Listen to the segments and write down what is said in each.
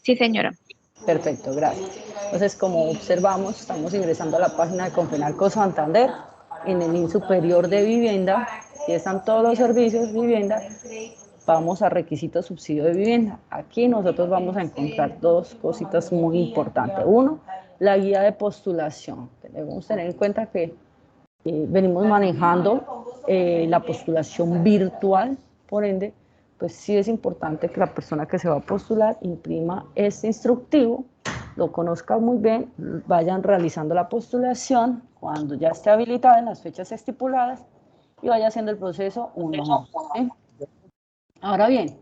Sí, señora. Perfecto, gracias. Entonces, como observamos, estamos ingresando a la página de Confenalco Santander. En el link superior de vivienda, aquí están todos los servicios de vivienda. Vamos a requisitos subsidio de vivienda. Aquí nosotros vamos a encontrar dos cositas muy importantes. Uno, la guía de postulación. Debemos tener en cuenta que venimos manejando la postulación virtual, por ende, pues sí es importante que la persona que se va a postular imprima este instructivo, lo conozca muy bien, vayan realizando la postulación cuando ya esté habilitada en las fechas estipuladas y vaya haciendo el proceso uno a uno. ¿Sí? Ahora bien,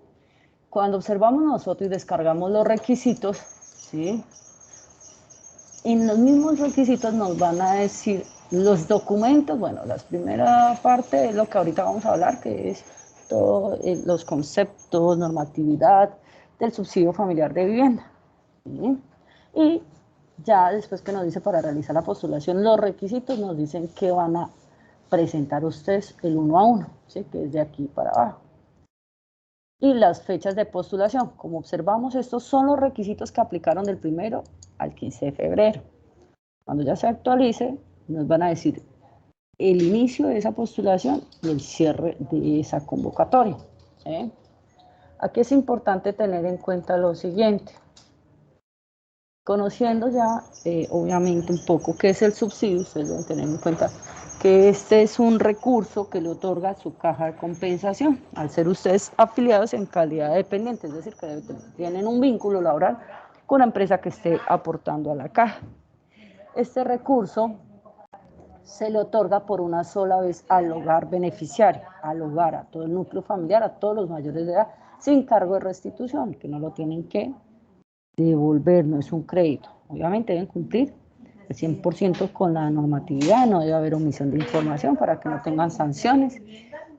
cuando observamos nosotros y descargamos los requisitos, ¿sí? En los mismos requisitos nos van a decir los documentos. Bueno, la primera parte es lo que ahorita vamos a hablar, que es todos los conceptos, normatividad del subsidio familiar de vivienda. ¿Sí? Y ya después que nos dice para realizar la postulación, los requisitos nos dicen que van a presentar ustedes el uno a uno, ¿sí? Que es de aquí para abajo. Y las fechas de postulación, como observamos, estos son los requisitos que aplicaron del 1 al 15 de febrero. Cuando ya se actualice, nos van a decir el inicio de esa postulación y el cierre de esa convocatoria. ¿Sí? Aquí es importante tener en cuenta lo siguiente. Conociendo ya, obviamente, un poco qué es el subsidio, ustedes deben tener en cuenta que este es un recurso que le otorga su caja de compensación, al ser ustedes afiliados en calidad de dependientes, es decir, que tienen un vínculo laboral con una empresa que esté aportando a la caja. Este recurso se le otorga por una sola vez al hogar beneficiario, al hogar, a todo el núcleo familiar, a todos los mayores de edad, sin cargo de restitución, que no lo tienen que devolver, no es un crédito. Obviamente deben cumplir el 100% con la normatividad, no debe haber omisión de información para que no tengan sanciones,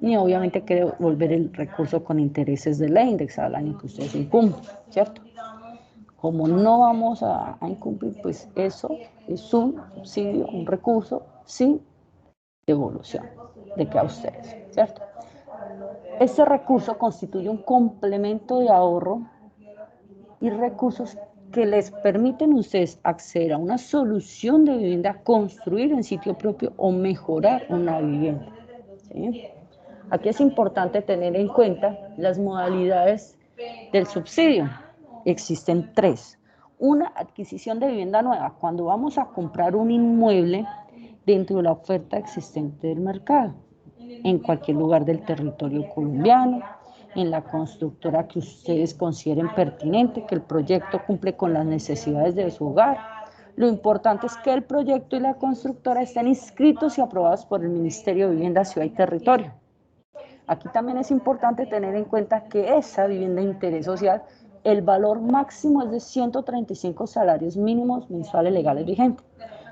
ni obviamente que devolver el recurso con intereses de ley indexada al año que ustedes incumplen, ¿cierto? Como no vamos a incumplir, pues eso es un subsidio, un recurso sin devolución de que a ustedes, ¿cierto? Este recurso constituye un complemento de ahorro y recursos que les permiten a ustedes acceder a una solución de vivienda, construir en sitio propio o mejorar una vivienda. ¿Sí? Aquí es importante tener en cuenta las modalidades del subsidio. Existen tres. Una, adquisición de vivienda nueva, cuando vamos a comprar un inmueble dentro de la oferta existente del mercado, en cualquier lugar del territorio colombiano, en la constructora que ustedes consideren pertinente, que el proyecto cumple con las necesidades de su hogar. Lo importante es que el proyecto y la constructora estén inscritos y aprobados por el Ministerio de Vivienda, Ciudad y Territorio. Aquí también es importante tener en cuenta que esa vivienda de interés social, el valor máximo es de 135 salarios mínimos mensuales legales vigentes,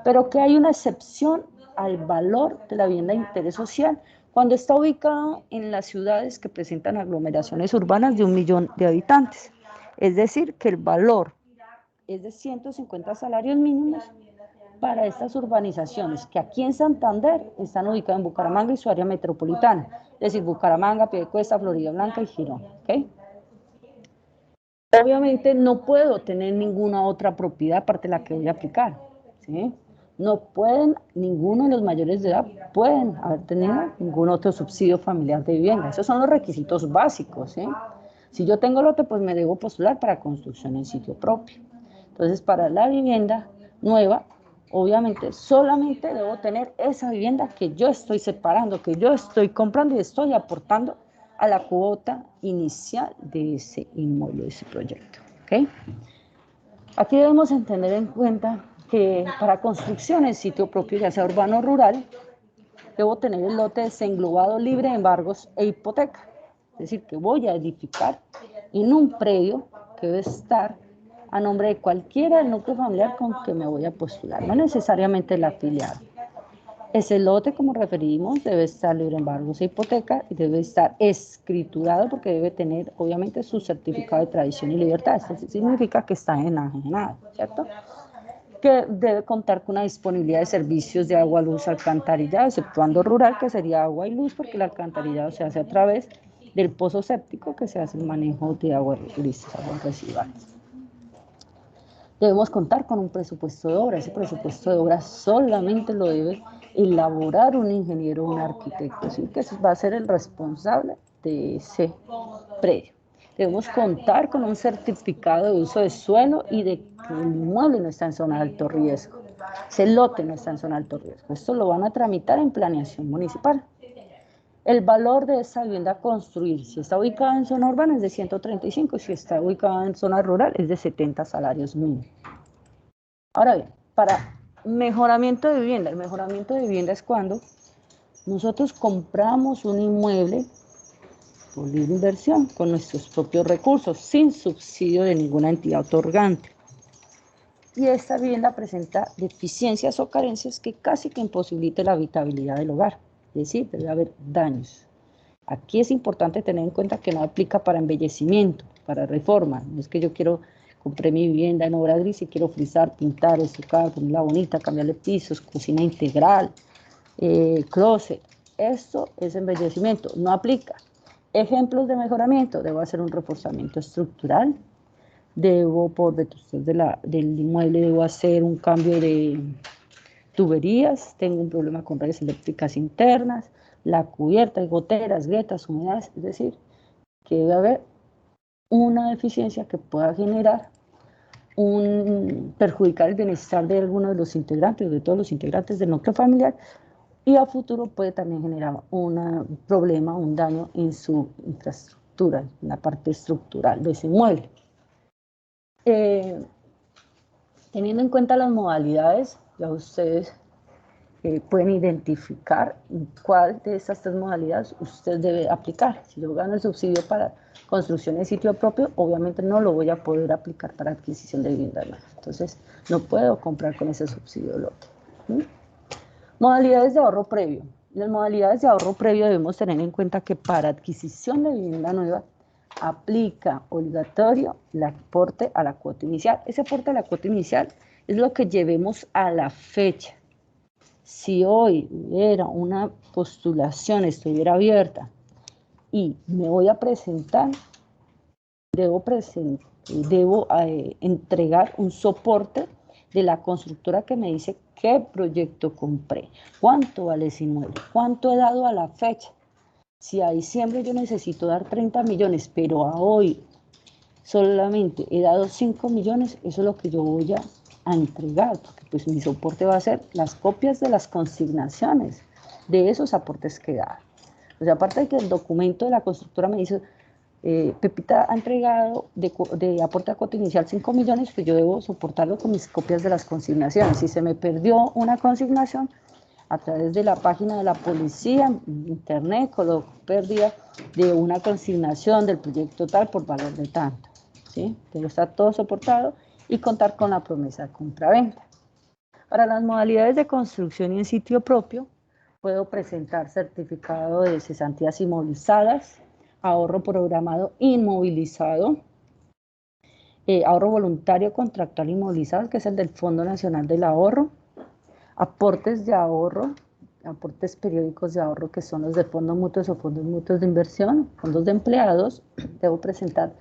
pero que hay una excepción al valor de la vivienda de interés social cuando está ubicado en las ciudades que presentan aglomeraciones urbanas de 1 millón de habitantes. Es decir, que el valor es de 150 salarios mínimos para estas urbanizaciones que aquí en Santander están ubicadas en Bucaramanga y su área metropolitana, es decir, Bucaramanga, Piedecuesta, Florida Blanca y Girón. ¿Okay? Obviamente no puedo tener ninguna otra propiedad aparte de la que voy a aplicar. ¿Sí? No pueden, ninguno de los mayores de edad pueden haber tenido ningún otro subsidio familiar de vivienda. Esos son los requisitos básicos. ¿Sí? Si yo tengo lote, pues me debo postular para construcción en sitio propio. Entonces, para la vivienda nueva, obviamente solamente debo tener esa vivienda que yo estoy separando, que yo estoy comprando y estoy aportando a la cuota inicial de ese inmueble, de ese proyecto. ¿Okay? Aquí debemos tener en cuenta que para construcción en sitio propio, ya sea urbano o rural, debo tener el lote desenglobado libre de embargos e hipoteca. Es decir, que voy a edificar en un predio que debe estar a nombre de cualquiera del núcleo familiar con que me voy a postular, no necesariamente el afiliado. Ese lote, como referimos, debe estar libre de embargos e hipoteca y debe estar escriturado porque debe tener, obviamente, su certificado de tradición y libertad. Esto significa que está enajenado, ¿cierto? Que debe contar con una disponibilidad de servicios de agua, luz, alcantarillado, exceptuando rural, que sería agua y luz, porque el alcantarillado se hace a través del pozo séptico que se hace el manejo de aguas grises, aguas residuales. Debemos contar con un presupuesto de obra. Ese presupuesto de obra solamente lo debe elaborar un ingeniero o un arquitecto, ¿sí? Que va a ser el responsable de ese predio. Debemos contar con un certificado de uso de suelo y de que el inmueble no está en zona de alto riesgo. Ese lote no está en zona de alto riesgo. Esto lo van a tramitar en planeación municipal. El valor de esa vivienda a construir, si está ubicada en zona urbana, es de 135, si está ubicada en zona rural, es de 70 salarios mínimos. Ahora bien, para mejoramiento de vivienda, el mejoramiento de vivienda es cuando nosotros compramos un inmueble por libre inversión con nuestros propios recursos, sin subsidio de ninguna entidad otorgante. Y esta vivienda presenta deficiencias o carencias que casi que imposibilite la habitabilidad del hogar. Es decir, debe haber daños. Aquí es importante tener en cuenta que no aplica para embellecimiento, para reforma. No es que yo compré mi vivienda en obra gris y quiero frizar, pintar, estucar, ponerla bonita, cambiarle pisos, cocina integral, closet. Esto es embellecimiento, no aplica. Ejemplos de mejoramiento: debo hacer un reforzamiento estructural, debo, por vetustos del inmueble, debo hacer un cambio de tuberías, tengo un problema con redes eléctricas internas, la cubierta, hay goteras, grietas, humedades, es decir, que debe haber una deficiencia que pueda generar perjudicar el bienestar de alguno de los integrantes o de todos los integrantes del núcleo familiar, y a futuro puede también generar un problema, un daño en su infraestructura, en la parte estructural de ese inmueble. Teniendo en cuenta las modalidades, ya ustedes pueden identificar cuál de estas tres modalidades usted debe aplicar. Si yo gano el subsidio para construcción de sitio propio, obviamente no lo voy a poder aplicar para adquisición de vivienda nueva. Entonces, no puedo comprar con ese subsidio lote. Modalidades de ahorro previo. En las modalidades de ahorro previo debemos tener en cuenta que para adquisición de vivienda nueva aplica obligatorio el aporte a la cuota inicial. Ese aporte a la cuota inicial es lo que llevemos a la fecha. Si hoy hubiera una postulación, estuviera abierta y me voy a presentar, debo entregar un soporte de la constructora que me dice qué proyecto compré, cuánto vale ese inmueble, cuánto he dado a la fecha. Si a diciembre yo necesito dar 30 millones, pero a hoy solamente he dado 5 millones, eso es lo que yo voy a entregar, porque pues mi soporte va a ser las copias de las consignaciones de esos aportes que da. O sea, aparte de que el documento de la constructora me dice, Pepita ha entregado de aporte a cuota inicial 5 millones, pues yo debo soportarlo con mis copias de las consignaciones. Si se me perdió una consignación, a través de la página de la policía, en internet, coloco pérdida de una consignación del proyecto tal por valor de tanto. ¿Sí? Debe estar todo soportado y contar con la promesa de compra-venta. Para las modalidades de construcción y en sitio propio, puedo presentar certificado de cesantías inmovilizadas, ahorro programado inmovilizado, ahorro voluntario contractual inmovilizado, que es el del Fondo Nacional del Ahorro, aportes de ahorro, aportes periódicos de ahorro, que son los de fondos mutuos o fondos mutuos de inversión, fondos de empleados. Debo presentar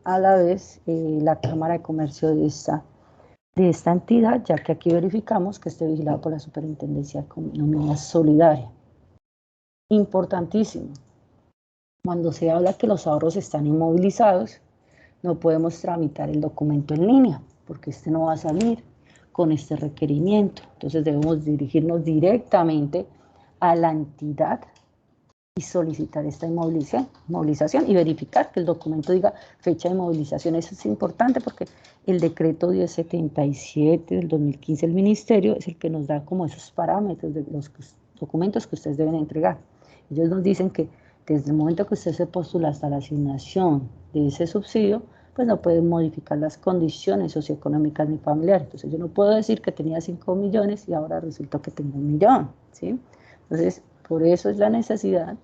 a la vez la Cámara de Comercio de esta entidad, ya que aquí verificamos que esté vigilado por la Superintendencia de Economía Solidaria. Importantísimo, cuando se habla que los ahorros están inmovilizados, no podemos tramitar el documento en línea, porque este no va a salir con este requerimiento. Entonces debemos dirigirnos directamente a la entidad y solicitar esta inmovilización y verificar que el documento diga fecha de inmovilización. Eso es importante porque el decreto 1077 del 2015 del Ministerio es el que nos da como esos parámetros de los documentos que ustedes deben entregar. Ellos nos dicen que desde el momento que usted se postula hasta la asignación de ese subsidio, pues no pueden modificar las condiciones socioeconómicas ni familiares. Entonces yo no puedo decir que tenía 5 millones y ahora resulta que tengo 1 millón, ¿sí? Entonces, por eso es la necesidad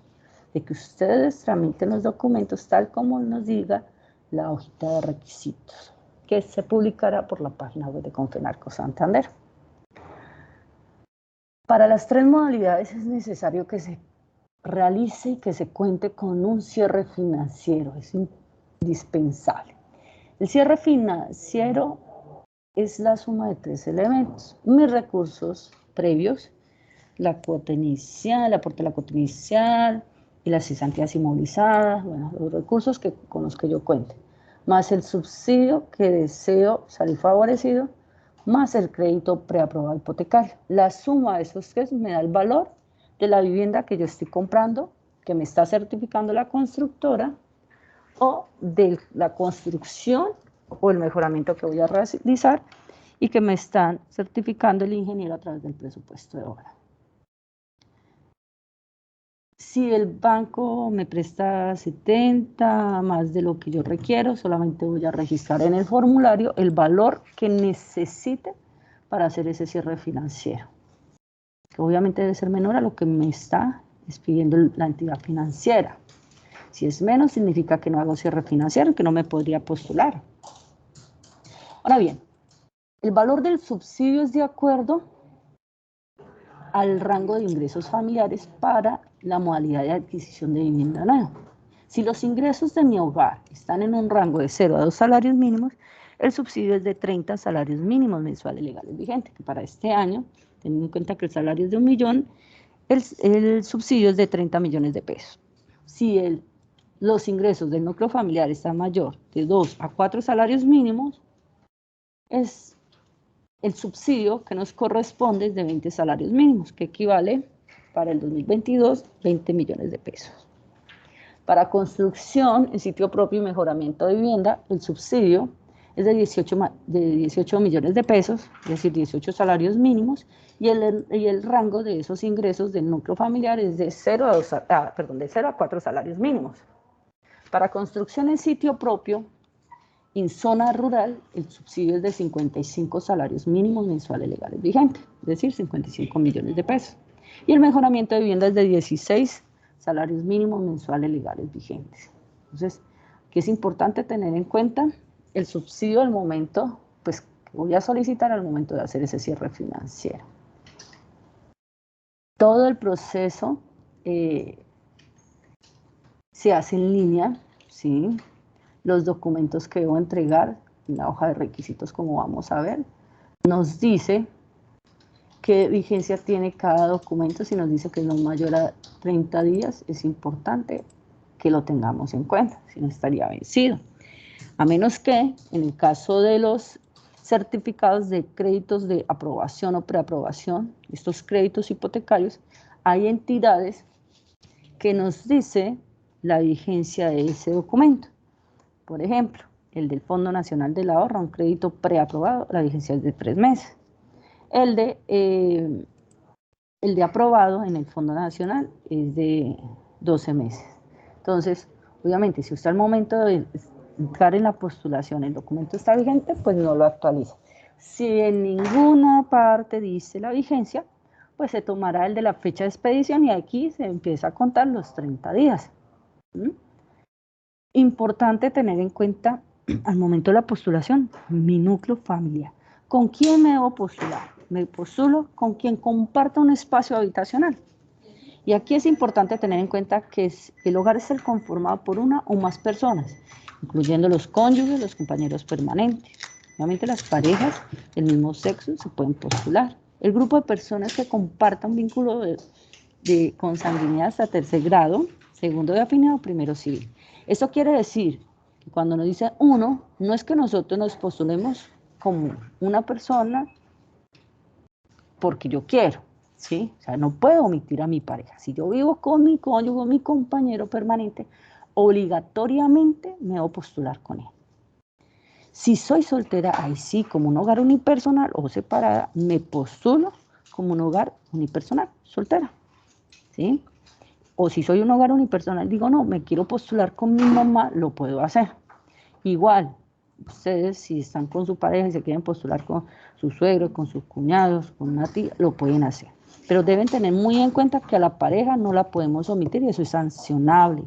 de que ustedes tramiten los documentos tal como nos diga la hojita de requisitos, que se publicará por la página web de Confenalco Santander. Para las tres modalidades es necesario que se realice y que se cuente con un cierre financiero, es indispensable. El cierre financiero es la suma de 3 elementos: mis recursos previos, la cuota inicial, el aporte de la cuota inicial y las cesantías inmovilizadas, bueno, los recursos con los que yo cuente, más el subsidio que deseo salir favorecido, más el crédito preaprobado hipotecario. La suma de esos tres me da el valor de la vivienda que yo estoy comprando, que me está certificando la constructora, o de la construcción o el mejoramiento que voy a realizar y que me están certificando el ingeniero a través del presupuesto de obra. Si el banco me presta 70 más de lo que yo requiero, solamente voy a registrar en el formulario el valor que necesite para hacer ese cierre financiero, que obviamente debe ser menor a lo que me está pidiendo la entidad financiera. Si es menos, significa que no hago cierre financiero, que no me podría postular. Ahora bien, el valor del subsidio es de acuerdo al rango de ingresos familiares para la modalidad de adquisición de vivienda nueva. Si los ingresos de mi hogar están en un rango de 0 a 2 salarios mínimos, el subsidio es de 30 salarios mínimos mensuales legales vigentes, que para este año, teniendo en cuenta que el salario es de 1 millón, el subsidio es de 30 millones de pesos. Si los ingresos del núcleo familiar están mayor de 2 a 4 salarios mínimos, el subsidio que nos corresponde es de 20 salarios mínimos, que equivale para el 2022 20 millones de pesos. Para construcción en sitio propio y mejoramiento de vivienda, el subsidio es de 18 millones de pesos, es decir, 18 salarios mínimos, y el rango de esos ingresos del núcleo familiar es de 0 a 4 salarios mínimos. Para construcción en sitio propio, en zona rural, el subsidio es de 55 salarios mínimos mensuales legales vigentes, es decir, 55 millones de pesos. Y el mejoramiento de vivienda es de 16 salarios mínimos mensuales legales vigentes. Entonces, ¿qué es importante tener en cuenta? El subsidio al momento, pues, que voy a solicitar al momento de hacer ese cierre financiero. Todo el proceso se hace en línea, ¿sí? Los documentos que debo entregar en la hoja de requisitos, como vamos a ver, nos dice qué vigencia tiene cada documento. Si nos dice que no es mayor a 30 días, es importante que lo tengamos en cuenta, si no estaría vencido. A menos que, en el caso de los certificados de créditos de aprobación o preaprobación, estos créditos hipotecarios, hay entidades que nos dice la vigencia de ese documento. Por ejemplo, el del Fondo Nacional del Ahorro, un crédito preaprobado, la vigencia es de 3 meses. El de aprobado en el Fondo Nacional es de 12 meses. Entonces, obviamente, si usted al momento de entrar en la postulación el documento está vigente, pues no lo actualiza. Si en ninguna parte dice la vigencia, pues se tomará el de la fecha de expedición y aquí se empieza a contar los 30 días. Importante tener en cuenta al momento de la postulación mi núcleo familiar. ¿Con quién me debo postular? Me postulo con quien comparta un espacio habitacional. Y aquí es importante tener en cuenta que el hogar es el conformado por una o más personas, incluyendo los cónyuges, los compañeros permanentes. Obviamente las parejas del mismo sexo se pueden postular. El grupo de personas que compartan un vínculo de consanguinidad hasta 3er grado, 2º de afinidad o 1º civil. Esto quiere decir que cuando nos dice uno, no es que nosotros nos postulemos como una persona porque yo quiero, ¿sí? O sea, no puedo omitir a mi pareja. Si yo vivo con mi cónyuge, mi compañero permanente, obligatoriamente me debo postular con él. Si soy soltera, ahí sí, como un hogar unipersonal o separada, me postulo como un hogar unipersonal, soltera, ¿sí? O si soy un hogar unipersonal, digo, no, me quiero postular con mi mamá, lo puedo hacer. Igual, ustedes si están con su pareja y se quieren postular con sus suegros, con sus cuñados, con una tía, lo pueden hacer. Pero deben tener muy en cuenta que a la pareja no la podemos omitir y eso es sancionable.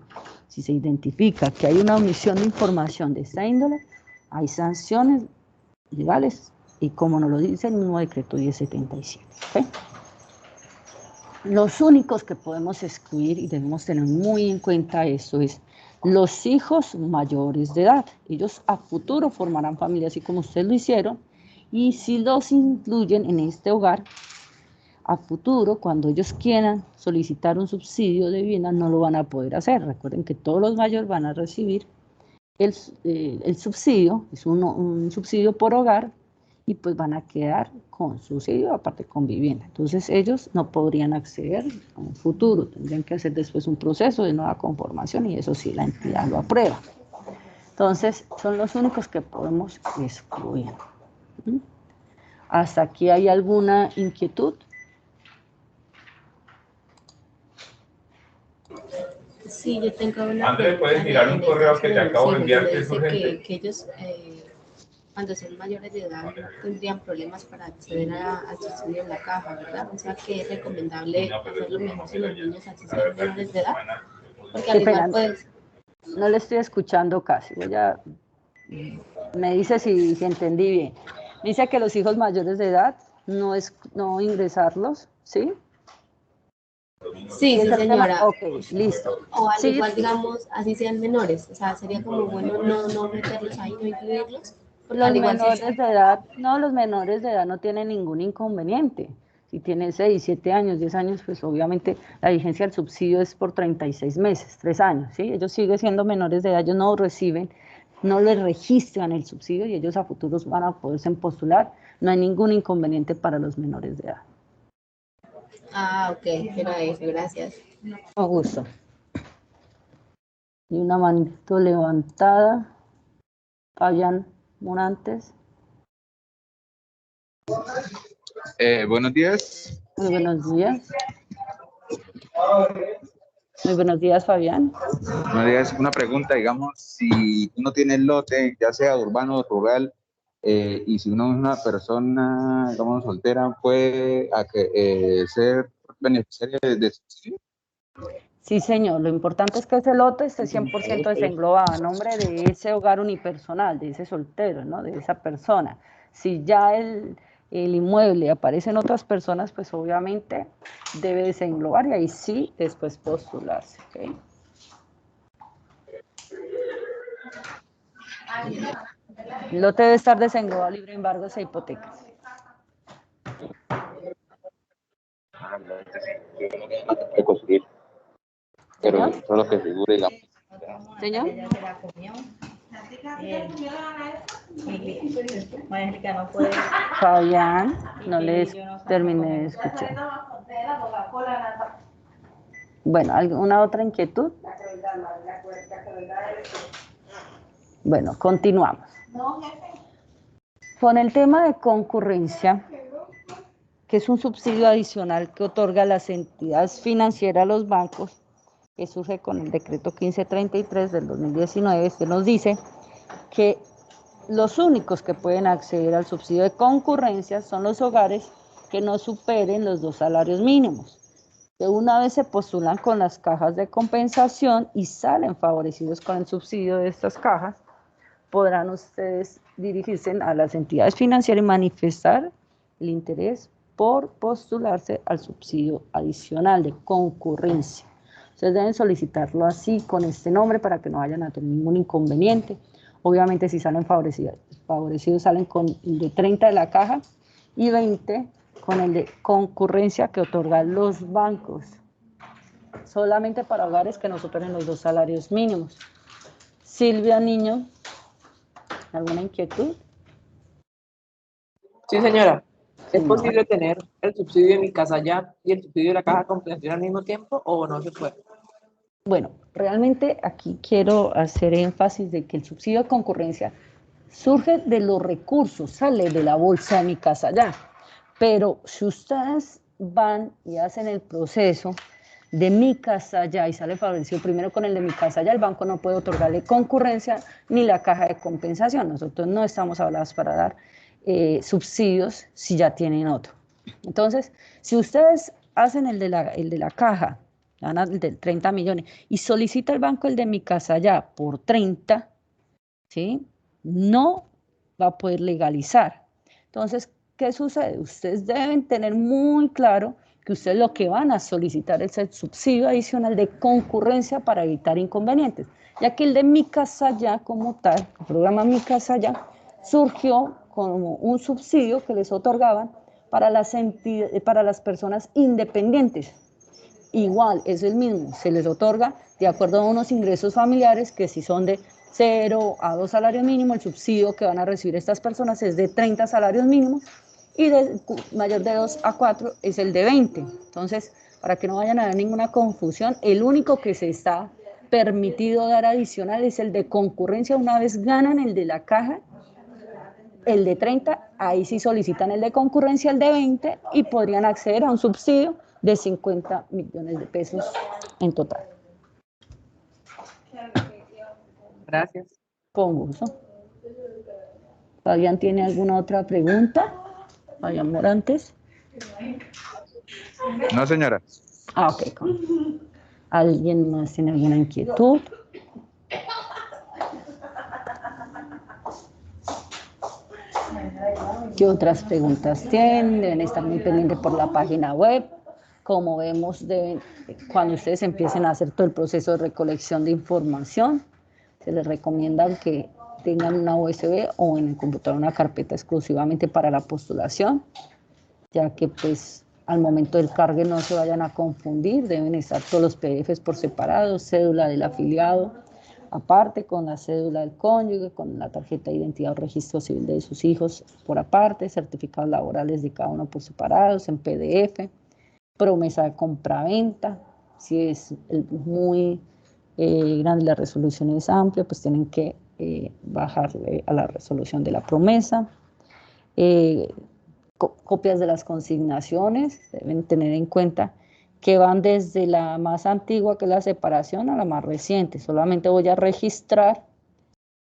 Si se identifica que hay una omisión de información de esta índole, hay sanciones legales y como nos lo dice el mismo decreto 1077. ¿Okay? Los únicos que podemos excluir y debemos tener muy en cuenta eso es los hijos mayores de edad. Ellos a futuro formarán familia así como ustedes lo hicieron, y si los incluyen en este hogar, a futuro, cuando ellos quieran solicitar un subsidio de vivienda, no lo van a poder hacer. Recuerden que todos los mayores van a recibir el subsidio, es un subsidio por hogar, y pues van a quedar con subsidio, aparte con vivienda. Entonces ellos no podrían acceder a un futuro, tendrían que hacer después un proceso de nueva conformación, y eso sí la entidad lo aprueba. Entonces son los únicos que podemos excluir. ¿Hasta aquí hay alguna inquietud? Sí, yo tengo una Andrés, puedes mirar un correo que te acabo de enviar que es urgente. que ellos, cuando son mayores de edad, tendrían problemas para acceder al subsidio de la caja, ¿verdad? O sea, que es recomendable hacerlo mejor si los niños así son menores de edad. Porque al igual, pues... No le estoy escuchando casi. Ella me dice si entendí bien. Dice que los hijos mayores de edad no ingresarlos, ¿sí? Sí, sí, señora. Ok, listo. O al sí, igual, digamos, así sean menores. O sea, sería como bueno no meterlos ahí, no incluirlos. Los menores de edad, no, los menores de edad no tienen ningún inconveniente. Si tienen 6, 7 años, 10 años, pues obviamente la vigencia del subsidio es por 36 meses, 3 años, ¿sí? Ellos siguen siendo menores de edad, ellos no reciben, no les registran el subsidio, y ellos a futuros van a poderse postular. No hay ningún inconveniente para los menores de edad. Ah, ok, era eso, gracias. Con gusto. Y una manito levantada. Fabián Morantes. Buenos días. Muy buenos días. Muy buenos días, Fabián. Buenos días. Una pregunta, digamos, si uno tiene el lote, ya sea urbano o rural, y si uno es una persona, digamos, soltera, ¿puede ser beneficiario de subsidio? Sí, señor. Lo importante es que ese lote esté 100% desenglobado a nombre de ese hogar unipersonal, de ese soltero, ¿no? De esa persona. Si ya el inmueble aparece en otras personas, pues obviamente debe desenglobar, y ahí sí después postularse. ¿Okay? El lote debe estar desenglobado, libre de embargos e hipotecas. Puede construir, pero ¿Señor? solo que figure, digamos. ¿Señor? Fabián, no les terminé de escuchar. Bueno, ¿alguna otra inquietud? Bueno, continuamos. Con el tema de concurrencia, que es un subsidio adicional que otorga las entidades financieras a los bancos, que surge con el decreto 1533 del 2019, que nos dice que los únicos que pueden acceder al subsidio de concurrencia son los hogares que no superen los 2 salarios mínimos, que una vez se postulan con las cajas de compensación y salen favorecidos con el subsidio de estas cajas, podrán ustedes dirigirse a las entidades financieras y manifestar el interés por postularse al subsidio adicional de concurrencia. Ustedes deben solicitarlo así, con este nombre, para que no vayan a tener ningún inconveniente. Obviamente, si salen favorecidos salen con el de 30 de la caja y 20 con el de concurrencia que otorgan los bancos, solamente para hogares que no superen los 2 salarios mínimos. Silvia Niño, ¿alguna inquietud? Sí, señora. ¿Es Señora. posible tener el subsidio de mi casa ya y el subsidio de la caja de compensación al mismo tiempo o no se puede? Bueno, realmente aquí quiero hacer énfasis de que el subsidio de concurrencia surge de los recursos, sale de la bolsa de mi casa ya. Pero si ustedes van y hacen el proceso de mi casa ya y sale favorecido primero con el de mi casa ya, el banco no puede otorgarle concurrencia ni la caja de compensación. Nosotros no estamos hablados para dar subsidios si ya tienen otro. Entonces, si ustedes hacen el de la caja, el de 30 millones, y solicita el banco el de mi casa ya por 30, ¿sí? No va a poder legalizar. Entonces, ¿qué sucede? Ustedes deben tener muy claro que ustedes lo que van a solicitar es el subsidio adicional de concurrencia para evitar inconvenientes, ya que el de Mi Casa Ya como tal, el programa Mi Casa Ya, surgió como un subsidio que les otorgaban para las personas independientes. Igual, es el mismo, se les otorga de acuerdo a unos ingresos familiares que si son de 0 a 2 salarios mínimos, el subsidio que van a recibir estas personas es de 30 salarios mínimos y de mayor de 2 a 4 es el de 20. Entonces, para que no vayan a haber ninguna confusión, el único que se está permitido dar adicional es el de concurrencia. Una vez ganan el de la caja, el de 30, ahí sí solicitan el de concurrencia, el de 20, y podrían acceder a un subsidio de 50 millones de pesos en total. Gracias. Con gusto. ¿Fabián tiene alguna otra pregunta? Fabián Morantes. No, señora. Ah, ok. ¿Alguien más tiene alguna inquietud? ¿Qué otras preguntas tienen? Deben estar muy pendientes por la página web. Como vemos, cuando ustedes empiecen a hacer todo el proceso de recolección de información, se les recomienda que tengan una USB o en el computador una carpeta exclusivamente para la postulación, ya que pues al momento del cargue no se vayan a confundir, deben estar todos los PDFs por separado, cédula del afiliado aparte, con la cédula del cónyuge, con la tarjeta de identidad o registro civil de sus hijos por aparte, certificados laborales de cada uno por separados en PDF, promesa de compraventa. Si es muy grande, la resolución es amplia, pues tienen que bajarle a la resolución de la promesa. Copias de las consignaciones, deben tener en cuenta que van desde la más antigua, que es la separación, a la más reciente. Solamente voy a registrar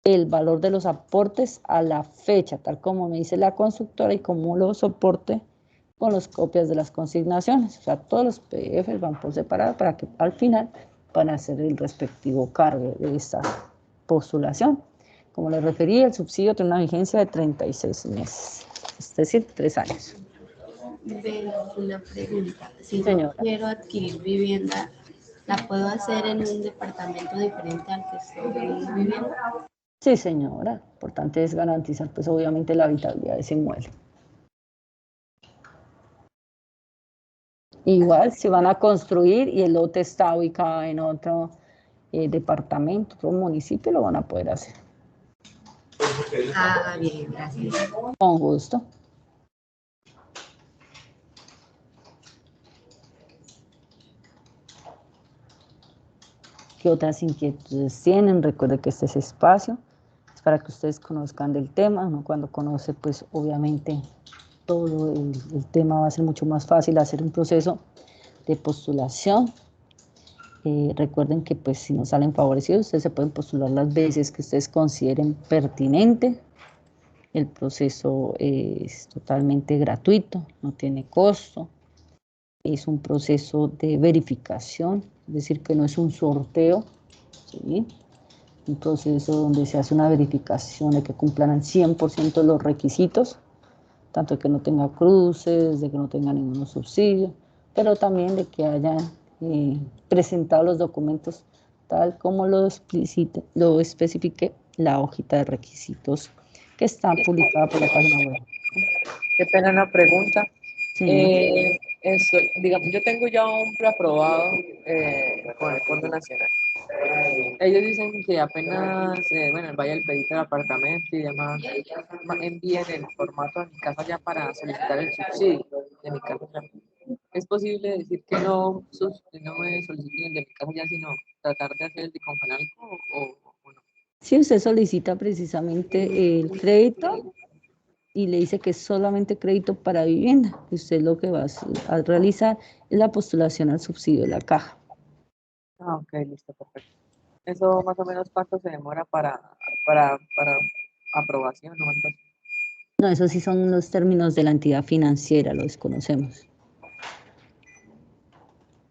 el valor de los aportes a la fecha, tal como me dice la constructora y como lo soporte con las copias de las consignaciones. O sea, todos los PDFs van por separado para que al final van a hacer el respectivo cargo de esta postulación. Como les referí, el subsidio tiene una vigencia de 36 meses, es decir, 3 años. Una pregunta. Si Señora. yo quiero adquirir vivienda, ¿la puedo hacer en un departamento diferente al que estoy viviendo? Sí, señora. Lo importante es garantizar, pues, obviamente, la habitabilidad de ese inmueble. Igual, si van a construir y el lote está ubicado en otro departamento, otro municipio, lo van a poder hacer. Ah, bien, gracias. Con gusto. ¿Qué otras inquietudes tienen? Recuerde que este es espacio, es para que ustedes conozcan del tema, ¿no? Cuando conoce, pues obviamente todo el tema va a ser mucho más fácil hacer un proceso de postulación. Recuerden que pues si no salen favorecidos, ustedes se pueden postular las veces que ustedes consideren pertinente. El proceso es totalmente gratuito, no tiene costo. Es un proceso de verificación, es decir, que no es un sorteo, ¿sí? Un proceso donde se hace una verificación de que cumplan al 100% los requisitos, tanto de que no tenga cruces, de que no tenga ningún subsidio, pero también de que hayan presentado los documentos tal como lo especifique la hojita de requisitos que está publicada por la página web. Qué pena una pregunta. Sí. Digamos, yo tengo ya un preaprobado con el Fondo Nacional. Ellos dicen que apenas, vaya el pedito del apartamento y demás, envíen el formato de Mi Casa Ya para solicitar el subsidio de Mi Casa Ya. ¿Es posible decir que no me soliciten el de Mi Casa Ya, sino tratar de hacer el de Confanalco o no? Si usted solicita precisamente el crédito y le dice que es solamente crédito para vivienda, usted lo que va a realizar es la postulación al subsidio de la caja. Ah, ok, listo, perfecto. ¿Eso más o menos cuánto se demora para aprobación? ¿No? No, esos sí son los términos de la entidad financiera, lo desconocemos.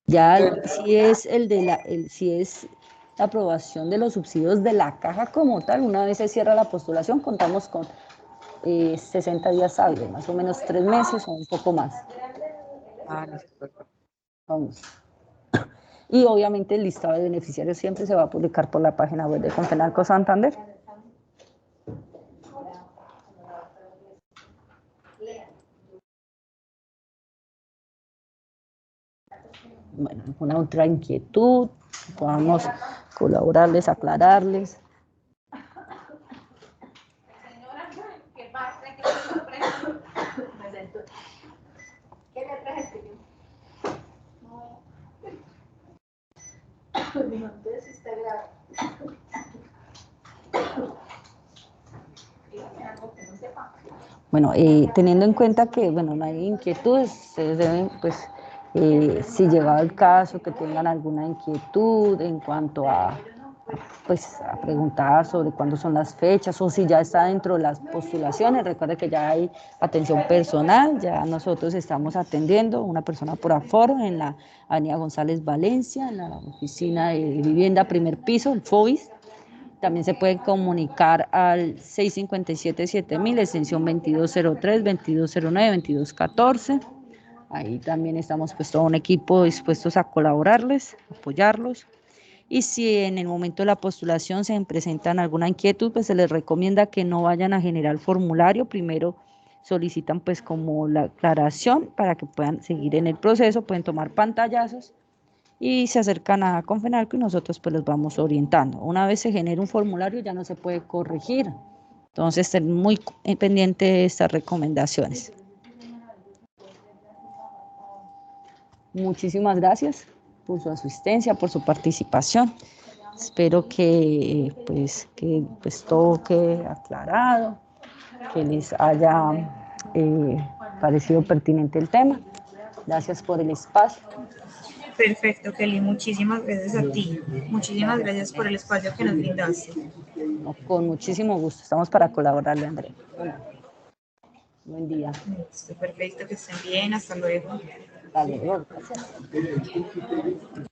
Ya si es si es la aprobación de los subsidios de la caja como tal, una vez se cierra la postulación, contamos con 60 días hábiles, más o menos 3 meses o un poco más. Ah, listo, perfecto. Vamos. Y obviamente el listado de beneficiarios siempre se va a publicar por la página web de Confenalco Santander. Bueno, alguna otra inquietud, podamos colaborarles, aclararles. Bueno, teniendo en cuenta que, bueno, no hay inquietudes, ustedes deben, pues, si llegado el caso, que tengan alguna inquietud en cuanto a, pues, a preguntar sobre cuándo son las fechas o si ya está dentro de las postulaciones. Recuerde que ya hay atención personal, ya nosotros estamos atendiendo una persona por aforo en la avenida González Valencia, en la oficina de vivienda primer piso, el FOBIS. También se pueden comunicar al 657-7000, extensión 2203, 2209, 2214. Ahí también estamos pues todo un equipo dispuestos a colaborarles, apoyarlos. Y si en el momento de la postulación se presentan alguna inquietud, pues se les recomienda que no vayan a generar formulario. Primero solicitan pues como la aclaración para que puedan seguir en el proceso, pueden tomar pantallazos y se acercan a Confenalco y nosotros pues los vamos orientando. Una vez se genera un formulario ya no se puede corregir. Entonces, estén muy pendiente de estas recomendaciones. Muchísimas gracias por su asistencia, por su participación. Espero que pues todo quede aclarado, que les haya parecido pertinente el tema. Gracias por el espacio. Perfecto, Kelly. Muchísimas gracias a ti. Muchísimas gracias por el espacio que nos brindaste. No, con muchísimo gusto. Estamos para colaborarle, Andrea. Buen día. Perfecto, que estén bien. Hasta luego. Hasta luego. Gracias.